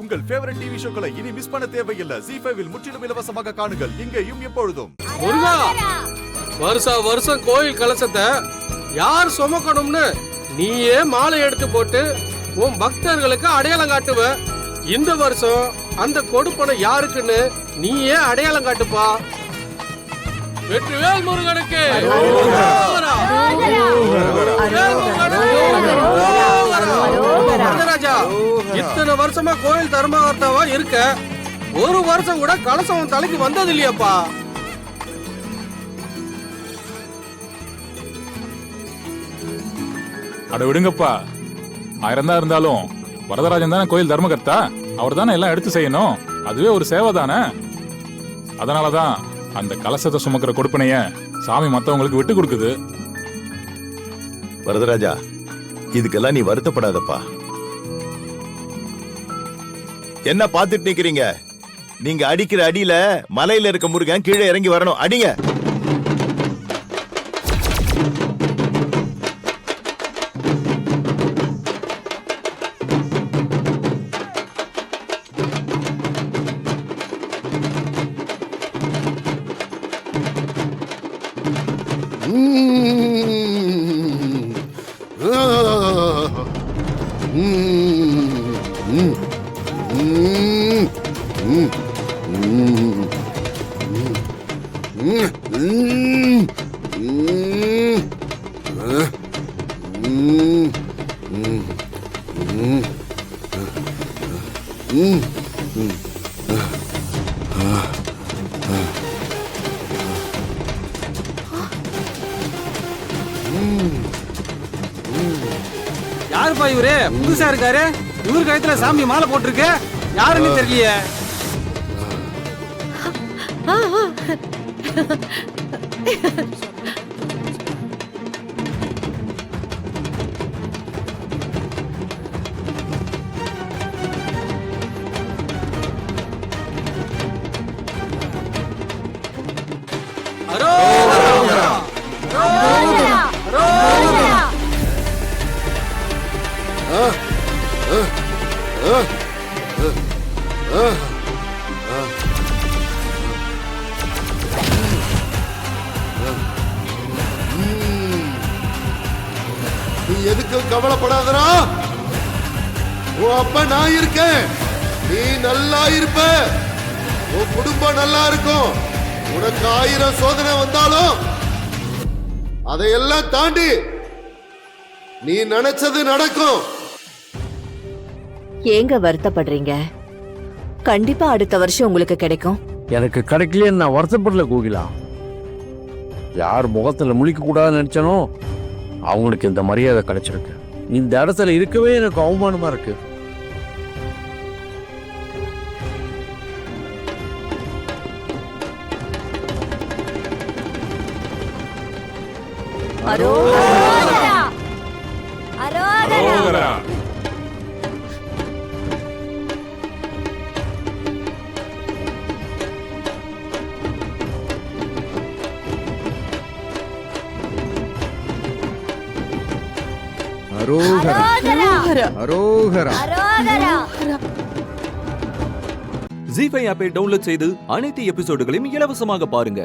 உங்கள் favourite TV ஷோக்களை இனி miss பண்ண தேவையில்லை. ZEE5 இல் முற்றிலும் இலவசமாக காணுங்கள். இங்கேயும் எப்பொழுதும். முருகா, வருஷம் கோயில் கலசத்தை யார் சுமக்கணும்னு நீயே மாலை எடுத்து போட்டு உன் பக்தர்களுக்கு அடையாளம் காட்டுவ. இந்த வருஷம் அந்த கொடுப்பனை யாருக்குன்னு நீயே அடையாளம் காட்டுப்பா. வெற்றிவேல் முருகனுக்கு. ராஜா, இத்தனை வருஷமா கோயில் தர்மகர்த்தாவா இருக்க, ஒரு வருஷம் கூட கலசம் தலைக்கு வந்தது இல்லையாப்பா? அட விடுங்கப்பா, 1000 தான் இருந்தாலும் வரதராஜன் தானே கோயில் தர்மகர்த்தா. அவர் தானே எல்லாம் எடுத்து செய்யணும். அதுவே ஒரு சேவை தானே. அதனாலதான் அந்த கலசத்தை சுமக்கிற கொடுப்பனைய சாமி மத்தவங்களுக்கு விட்டு கொடுக்குது. வரதராஜா, இதுக்கெல்லாம் நீ வருத்தப்படாதப்பா. என்ன பாத்துட்டு நிக்கிறீங்க? நீங்க அடிக்கிற அடியில மலையில இருக்க முருகன் கீழே இறங்கி வரணும். அடிங்க. யாருப்பா இவரு? புதுசா இருக்காரு. இவரு கழுத்துல சாமி மாலை போட்டிருக்கு. யாருன்னு தெரியலையே. நீ எதுக்கும் கவலைப்படாதடா. உன் அப்பா நான் இருக்கேன். நீ நல்லா இருப்ப. உன் குடும்பம் நல்லா இருக்கும். உனக்கு 1000 சோதனை வந்தாலும் அதையெல்லாம் தாண்டி நீ நினைச்சது நடக்கும். ஏங்க வருத்தப்படுறீங்க? கண்டிப்பா அடுத்த வருஷம் உங்களுக்கு கிடைக்கும். எனக்கு கிடைக்கலையே நான் வருத்தப்படல கோகிலா. யார் முகத்துல முழிக்க கூடாதுன்னு நினைச்சனோ அவங்களுக்கு இந்த மரியாதை கிடைச்சிருக்கு. இந்த இடத்துல இருக்கவே எனக்கு அவமானமா இருக்கு. ZEE5 ஆப்பை டவுன்லோட் செய்து அனைத்து எபிசோடுகளையும் இலவசமாக பாருங்க.